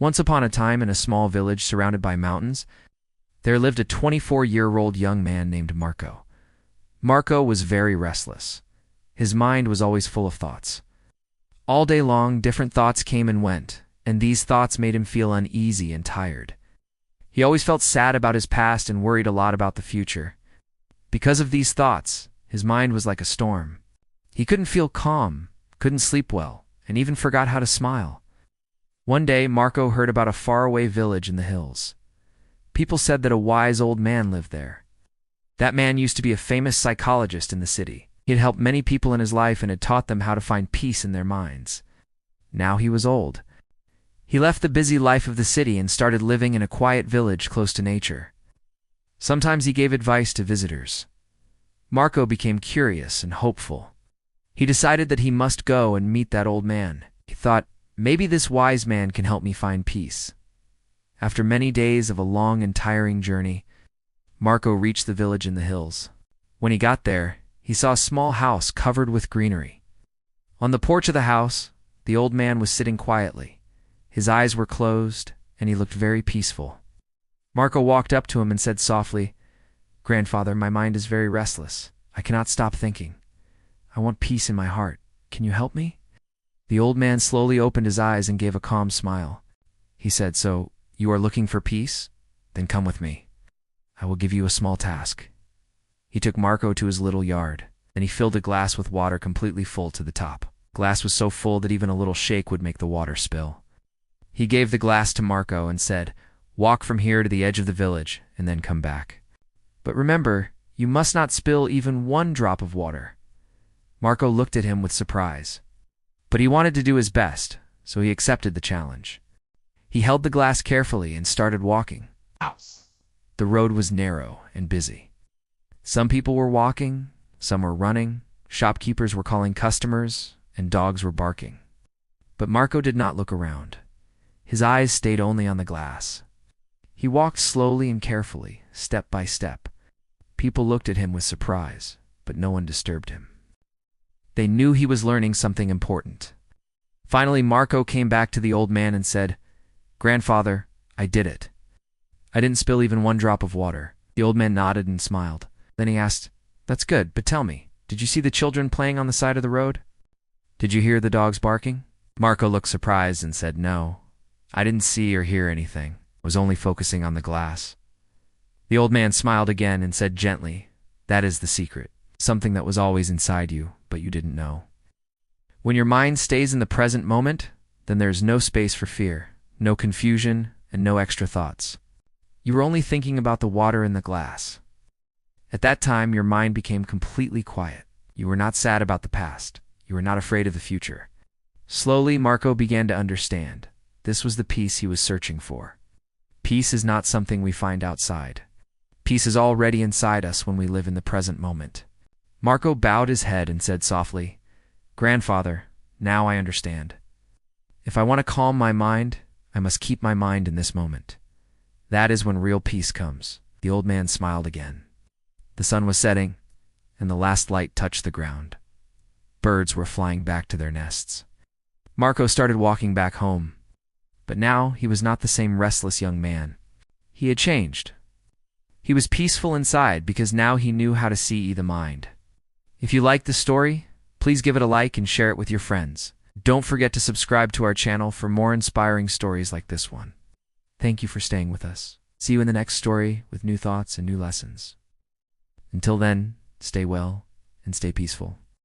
Once upon a time, in a small village surrounded by mountains, there lived a 24-year-old young man named Marco. Marco was very restless. His mind was always full of thoughts. All day long, different thoughts came and went, and these thoughts made him feel uneasy and tired. He always felt sad about his past and worried a lot about the future. Because of these thoughts, his mind was like a storm. He couldn't feel calm, couldn't sleep well, and even forgot how to smile. One day, Marco heard about a faraway village in the hills. People said that a wise old man lived there. That man used to be a famous psychologist in the city. He had helped many people in his life and had taught them how to find peace in their minds. Now he was old. He left the busy life of the city and started living in a quiet village close to nature. Sometimes he gave advice to visitors. Marco became curious and hopeful. He decided that he must go and meet that old man. He thought, maybe this wise man can help me find peace. After many days of a long and tiring journey, Marco reached the village in the hills. When he got there, he saw a small house covered with greenery. On the porch of the house, the old man was sitting quietly. His eyes were closed, and he looked very peaceful. Marco walked up to him and said softly, "Grandfather, my mind is very restless. I cannot stop thinking. I want peace in my heart. Can you help me?" The old man slowly opened his eyes and gave a calm smile. He said, "So, you are looking for peace? Then come with me. I will give you a small task." He took Marco to his little yard. Then he filled a glass with water completely full to the top. The glass was so full that even a little shake would make the water spill. He gave the glass to Marco and said, "Walk from here to the edge of the village and then come back. But remember, you must not spill even one drop of water." Marco looked at him with surprise. But he wanted to do his best, so he accepted the challenge. He held the glass carefully and started walking. The road was narrow and busy. Some people were walking, some were running, shopkeepers were calling customers, and dogs were barking. But Marco did not look around. His eyes stayed only on the glass. He walked slowly and carefully, step by step. People looked at him with surprise, but no one disturbed him. They knew he was learning something important. Finally, Marco came back to the old man and said, "Grandfather, I did it. I didn't spill even one drop of water." The old man nodded and smiled. Then he asked, "That's good, but tell me, did you see the children playing on the side of the road? Did you hear the dogs barking?" Marco looked surprised and said, "No, I didn't see or hear anything. I was only focusing on the glass." The old man smiled again and said gently, "That is the secret, something that was always inside you, but you didn't know. When your mind stays in the present moment, then there is no space for fear, no confusion, and no extra thoughts. You were only thinking about the water in the glass. At that time, your mind became completely quiet. You were not sad about the past. You were not afraid of the future." Slowly, Marco began to understand. This was the peace he was searching for. Peace is not something we find outside. Peace is already inside us when we live in the present moment. Marco bowed his head and said softly, "Grandfather, now I understand. If I want to calm my mind, I must keep my mind in this moment. That is when real peace comes." The old man smiled again. The sun was setting, and the last light touched the ground. Birds were flying back to their nests. Marco started walking back home. But now he was not the same restless young man. He had changed. He was peaceful inside because now he knew how to see the mind. If you liked the story, please give it a like and share it with your friends. Don't forget to subscribe to our channel for more inspiring stories like this one. Thank you for staying with us. See you in the next story with new thoughts and new lessons. Until then, stay well and stay peaceful.